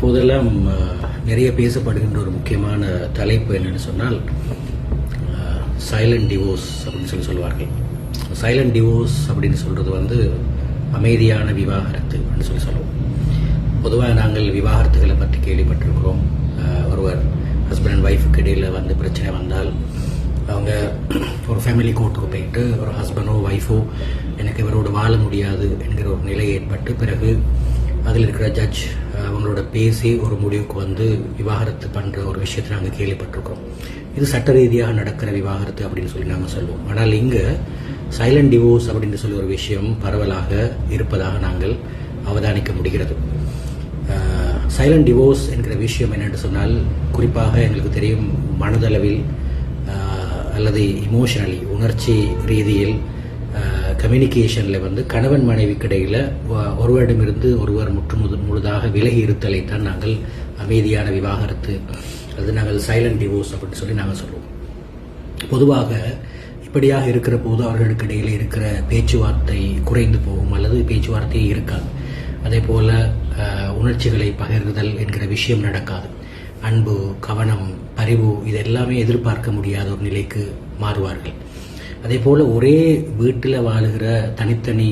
இப்போதெல்லாம் நிறைய பேசப்படுகின்ற ஒரு முக்கியமான தலைப்பு என்னன்னு சொன்னால் சைலண்ட் டிவோர்ஸ் அப்படின்னு சொல்லுவார்கள். சைலண்ட் டிவோர்ஸ் அப்படின்னு சொல்றது அமைதியான விவாகரத்து அப்படின்னு சொல்லுவோம். பொதுவாக நாங்கள் விவாகரத்துகளை பற்றி கேள்விப்பட்டிருக்கிறோம். ஒருவர் ஹஸ்பண்ட் அண்ட் ஒய்ஃபுக்கு இடையில் பிரச்சனை வந்தால் அவங்க ஒரு ஃபேமிலி கோர்ட்டுக்கு போயிட்டு ஒரு ஹஸ்பண்டோ ஒய்ஃபோ எனக்கு இவரோடு வாழ முடியாது என்கிற ஒரு நிலை ஏற்பட்டு பிறகு அதில் இருக்கிற ஜட்ஜ் அவங்களோட பேசி ஒரு முடிவுக்கு விவாகரத்து பண்ணுற ஒரு விஷயத்தை நாங்கள் கேள்விப்பட்டிருக்கிறோம். இது சட்ட ரீதியாக நடக்கிற விவாகரத்து அப்படின்னு சொல்லி நாங்கள் சொல்லுவோம். ஆனால் இங்கே சைலண்ட் டிவோர்ஸ் அப்படின்னு சொல்லி ஒரு விஷயம் பரவலாக இருப்பதாக நாங்கள் அவதானிக்க முடிகிறது. சைலண்ட் டிவோர்ஸ் என்கிற விஷயம் என்னென்று சொன்னால், குறிப்பாக எங்களுக்கு தெரியும், மனதளவில் அல்லது இமோஷனலி உணர்ச்சி ரீதியில் கம்யூனிகேஷனில் கணவன் மனைவிக்கு இடையில் ஒருவரிடமிருந்து ஒருவர் முழுதாக விலகி இருத்தலைத்தான் நாங்கள் அமைதியான விவாகரத்து அல்லது நாங்கள் சைலண்ட் டிவோர்ஸ் அப்படின்னு சொல்லி நாங்கள் சொல்லுவோம். பொதுவாக இப்படியாக இருக்கிற போது அவர்களுக்கு இடையில் இருக்கிற பேச்சுவார்த்தை குறைந்து போகும் அல்லது பேச்சுவார்த்தையே இருக்காது. அதே போல உணர்ச்சிகளை பகிர்தல் என்கிற விஷயம் நடக்காது. அன்பு, கவனம், பரிவு இது எல்லாமே எதிர்பார்க்க முடியாத ஒரு நிலைக்கு மாறுவார்கள். அதே போல ஒரே வீட்டில் வாழுகிற தனித்தனி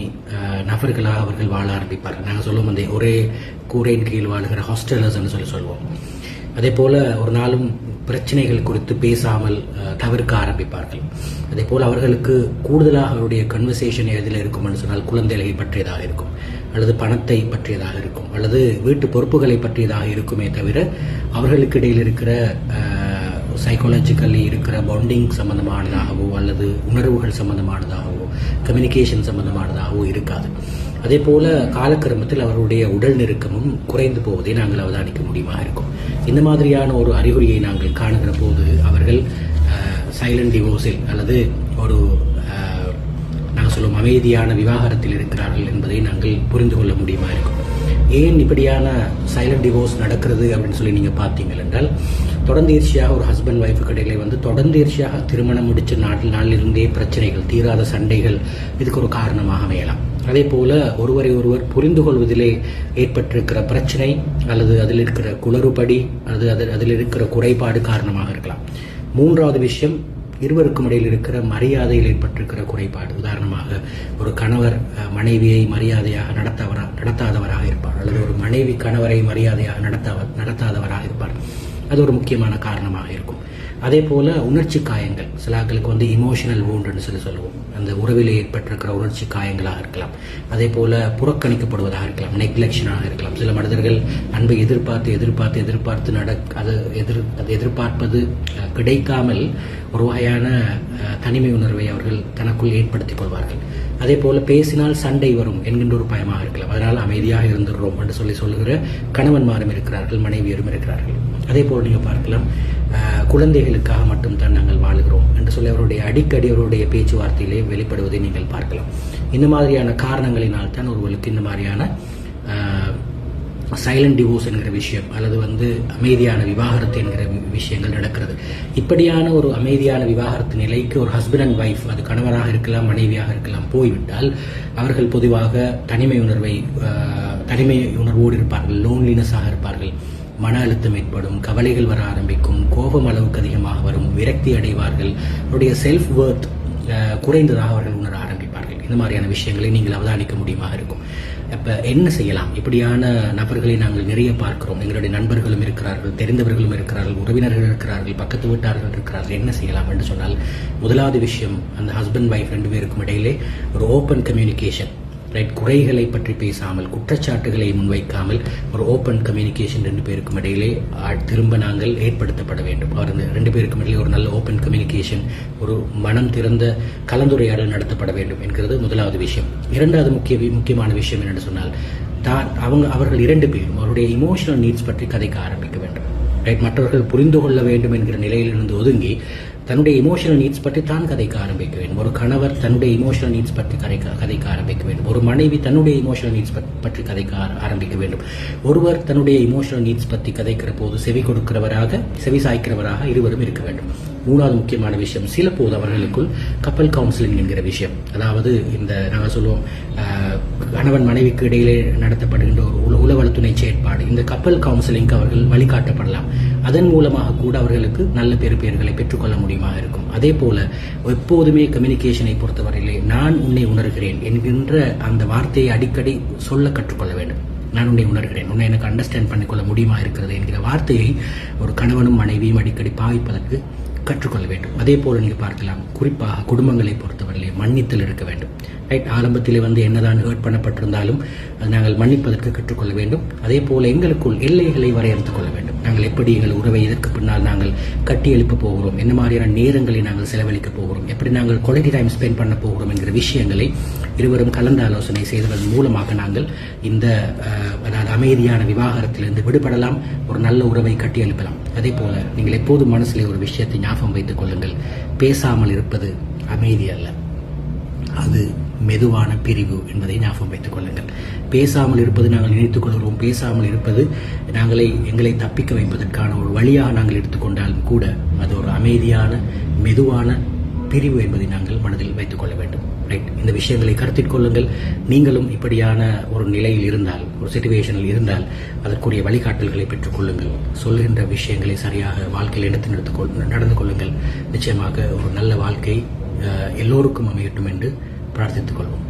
நபர்களாக அவர்கள் வாழ ஆரம்பிப்பார்கள். நாங்கள் சொல்லுவோம் ஒரே கூரையின் கீழ் வாழுகிற ஹாஸ்டலர்ஸ்ன்னு சொல்லுவோம். அதே போல ஒரு நாளும் பிரச்சனைகள் குறித்து பேசாமல் தவிர்க்க ஆரம்பிப்பார்கள். அதே போல் அவர்களுக்கு கூடுதலாக அவருடைய கன்வர்சேஷன் எதில் இருக்கும்னு சொன்னால் குழந்தைகளை பற்றியதாக இருக்கும், அல்லது பணத்தை பற்றியதாக இருக்கும், அல்லது வீட்டு பொறுப்புகளை பற்றியதாக இருக்குமே தவிர அவர்களுக்கு இடையில் இருக்கிற சைக்காலஜிக்கலி இருக்கிற பாண்டிங் சம்பந்தமானதாகவோ அல்லது உணர்வுகள் சம்பந்தமானதாகவோ கம்யூனிகேஷன் சம்பந்தமானதாகவோ இருக்காது. அதே போல காலக்கிரமத்தில் அவருடைய உடல் நெருக்கமும் குறைந்து போவதை நாங்கள் அவதானிக்க முடியுமா இருக்கும். இந்த மாதிரியான ஒரு அறிகுறியை நாங்கள் காணுகிற போது அவர்கள் சைலண்ட் டிவோர்ஸில் அல்லது ஒரு நாங்கள் சொல்லும் அமைதியான விவாகரத்தில் இருக்கிறார்கள் என்பதை நாங்கள் புரிந்து கொள்ள முடியுமா இருக்கும். ஏன் இப்படியான சைலண்ட் டிவோர்ஸ் நடக்கிறது அப்படின்னு சொல்லி நீங்கள் பார்த்தீங்கள் என்றால், தொடர்ந்தீர்ச்சியாக ஒரு ஹஸ்பண்ட் ஒய்ஃபுக்கு இடையிலே தொடர்ந்தீர்ச்சியாக திருமணம் முடிச்ச நாளிலிருந்தே பிரச்சனைகள், தீராத சண்டைகள் இதுக்கு ஒரு காரணமாக அமையலாம். அதே போல ஒருவரை ஒருவர் புரிந்து கொள்வதிலே ஏற்பட்டிருக்கிற பிரச்சனை அல்லது அதில் இருக்கிற குளறுபடி அல்லது அதில் இருக்கிற குறைபாடு காரணமாக இருக்கலாம். மூன்றாவது விஷயம், இருவருக்கும் இடையில் இருக்கிற மரியாதையில் ஏற்பட்டிருக்கிற குறைபாடு. உதாரணமாக ஒரு கணவர் மனைவியை மரியாதையாக நடத்தாதவராக இருப்பார், அல்லது ஒரு மனைவி கணவரை மரியாதையாக நடத்தாதவராக இருப்பார். அது ஒரு முக்கியமான காரணமாக இருக்கும். அதே போல உணர்ச்சி காயங்கள், சிலாக்களுக்கு இமோஷனல் வூண்டுன்னு சொல்லுவோம். அந்த உறவில் ஏற்பட்டிருக்கிற உணர்ச்சி காயங்களாக இருக்கலாம். அதே போல புறக்கணிக்கப்படுவதாக இருக்கலாம், நெக்லெக்ஷனாக இருக்கலாம். சில மனிதர்கள் அன்பை எதிர்பார்த்து அதை எதிர்பார்ப்பது கிடைக்காமல் ஒரு வகையான தனிமை உணர்வை அவர்கள் தனக்குள் ஏற்படுத்திக் கொள்வார்கள். அதே போல பேசினால் சண்டை வரும் என்கின்ற ஒரு பயமாக இருக்கலாம். அதனால் அமைதியாக இருந்துடுறோம் என்று சொல்லுகிற கணவன்மாரும் இருக்கிறார்கள், மனைவியரும் இருக்கிறார்கள். அதே போல் நீங்கள் பார்க்கலாம், குழந்தைகளுக்காக மட்டும் தான் நாங்கள் வாழுகிறோம் என்று சொல்லி அவருடைய அடிக்கடி அவருடைய பேச்சுவார்த்தையிலே வெளிப்படுவதை நீங்கள் பார்க்கலாம். இந்த மாதிரியான காரணங்களினால் தான் ஒருவருக்கு இந்த மாதிரியான சைலண்ட் டிவோர்ஸ் என்கிற விஷயம் அல்லது அமைதியான விவாகரத்து என்கிற விஷயங்கள் நடக்கிறது. இப்படியான ஒரு அமைதியான விவாகரத்து நிலைக்கு ஒரு ஹஸ்பண்ட் அண்ட் ஒய்ஃப், அது கணவராக இருக்கலாம், மனைவியாக இருக்கலாம், போய்விட்டால் அவர்கள் பொதுவாக தனிமை உணர்வோடு இருப்பார்கள், லோன்லினஸாக இருப்பார்கள். மன அழுத்தம் ஏற்படும், கவலைகள் வர ஆரம்பிக்கும், கோபம் அளவுக்கு அதிகமாக வரும், விரக்தி அடைவார்கள், அவருடைய செல்ஃப் வொர்த் குறைந்ததாக அவர்கள் உணர ஆரம்பிப்பார்கள். இந்த மாதிரியான விஷயங்களை நீங்கள் அவதானிக்க முடியுமா இருக்கும். அப்போ என்ன செய்யலாம்? இப்படியான நபர்களை நாங்கள் நிறைய பார்க்கிறோம். எங்களுடைய நண்பர்களும் இருக்கிறார்கள், தெரிந்தவர்களும் இருக்கிறார்கள், உறவினர்கள் இருக்கிறார்கள், பக்கத்து வீட்டார்கள் இருக்கிறார்கள். என்ன செய்யலாம் என்று சொன்னால், முதலாவது விஷயம், அந்த ஹஸ்பண்ட் ஒய்ஃப் 2 பேருக்கும் இடையிலே ஒரு ஓப்பன் கம்யூனிகேஷன், ரைட்? குறைகளை பற்றி பேசாமல், குற்றச்சாட்டுகளை முன்வைக்காமல் ஒரு ஓப்பன் கம்யூனிகேஷன் 2 பேருக்கும் இடையிலே திரும்ப நாங்கள் ஏற்படுத்தப்பட வேண்டும். அவர் 2 பேருக்கும் இடையிலே ஒரு நல்ல ஓப்பன் கம்யூனிகேஷன், ஒரு மனம் திறந்த கலந்துரையாடல் நடத்தப்பட வேண்டும் என்கிறது முதலாவது விஷயம். இரண்டாவது முக்கியமான விஷயம் என்னென்னு சொன்னால், அவர்கள் 2 பேரும் அவருடைய இமோஷனல் நீட்ஸ் பற்றி கதைக்க ஆரம்பிக்க வேண்டும். ரைட்? மற்றவர்கள் புரிந்து கொள்ள வேண்டும் என்கிற நிலையிலிருந்து ஒதுங்கி தன்னுடைய இமோஷனல் நீட்ஸ் பற்றி தான் கதைக்க ஆரம்பிக்க வேண்டும். ஒரு கணவர் தன்னுடைய இமோஷனல் நீட்ஸ் பற்றி கதைக்க ஆரம்பிக்க வேண்டும். ஒரு மனைவி தன்னுடைய இமோஷனல் நீட்ஸ் பற்றி கதைக்க ஆரம்பிக்க வேண்டும். ஒருவர் தன்னுடைய இமோஷனல் நீட்ஸ் பற்றி கதைக்கிற போது செவி சாய்க்கிறவராக இருவரும் இருக்க வேண்டும். மூணாவது முக்கியமான விஷயம், சில போது அவர்களுக்குள் கப்பல் கவுன்சிலிங் என்கிற விஷயம், அதாவது இந்த நாங்கள் சொல்லுவோம் கணவன் மனைவிக்கு இடையிலே நடத்தப்படுகின்ற ஒரு உளவல் துணை செயற்பாடு, இந்த கப்பல் கவுன்சிலிங்க்கு அவர்கள் வழிகாட்டப்படலாம். அதன் மூலமாக கூட அவர்களுக்கு நல்ல பெறுபேறுகளை பெற்றுக்கொள்ள முடியுமா இருக்கும். அதே போல எப்போதுமே கம்யூனிகேஷனை பொறுத்தவரையிலே நான் உன்னை உணர்கிறேன் என்கின்ற அந்த வார்த்தையை அடிக்கடி சொல்ல கற்றுக்கொள்ள வேண்டும். நான் உன்னை உணர்கிறேன், உன்னை எனக்கு அண்டர்ஸ்டாண்ட் பண்ணிக்கொள்ள முடியுமா இருக்கிறது என்கிற வார்த்தையை ஒரு கணவனும் மனைவியும் அடிக்கடி பாவிப்பதற்கு கற்றுக்கொள்ள வேண்டும். அதே போல நீங்கள் பார்க்கலாம், குறிப்பாக குடும்பங்களை பொறுத்தவரையிலே மன்னித்தல் இருக்க வேண்டும். ரைட், ஆரம்பத்திலே என்னதான் ஹர்ட் பண்ணப்பட்டிருந்தாலும் அது நாங்கள் மன்னிப்பதற்கு கற்றுக்கொள்ள வேண்டும். அதே போல எங்களுக்குள் எல்லைகளை வரையறுத்துக் கொள்ள வேண்டும். நாங்கள் எப்படி எங்கள் உறவை இதற்கு பின்னால் நாங்கள் கட்டி எழுப்ப போகிறோம், என்ன மாதிரியான நேரங்களை நாங்கள் செலவழிக்க போகிறோம், எப்படி நாங்கள் குவாலிட்டி டைம் ஸ்பெண்ட் பண்ண போகிறோம் என்கிற விஷயங்களை இருவரும் கலந்து ஆலோசனை செய்வதன் மூலமாக நாங்கள் இந்த அதாவது அமைதியான விவாகரத்திலிருந்து விடுபடலாம், ஒரு நல்ல உறவை கட்டி எழுப்பலாம். அதே போல நீங்கள் எப்போதும் மனசிலே ஒரு விஷயத்தை ஞாபகம் வைத்துக் கொள்ளுங்கள், பேசாமல் இருப்பது அமைதி அல்ல, அது மெதுவான பிரிவு என்பதை ஞாபகம் வைத்துக் கொள்ளுங்கள். பேசாமல் இருப்பது நாங்கள் நினைத்துக் கொள்கிறோம், பேசாமல் இருப்பது எங்களை தப்பிக்க வைப்பதற்கான ஒரு வழியாக நாங்கள் எடுத்துக்கொண்டாலும் கூட அது ஒரு அமைதியான மெதுவான பிரிவு என்பதை நாங்கள் மனதில் வைத்துக் கொள்ள வேண்டும். ரைட், இந்த விஷயங்களை கருத்தில் கொள்ளுங்கள். நீங்களும் இப்படியான ஒரு நிலையில் இருந்தால், ஒரு சிச்சுவேஷனில் இருந்தால் அதற்குரிய வழிகாட்டல்களை பெற்றுக் கொள்ளுங்கள். சொல்கின்ற விஷயங்களை சரியாக வாழ்க்கையில் நடந்து கொள்ளுங்கள். நிச்சயமாக ஒரு நல்ல வாழ்க்கை எல்லோருக்கும் அமையட்டும் என்று பிரார்த்தித்துக் கொள்வோம்.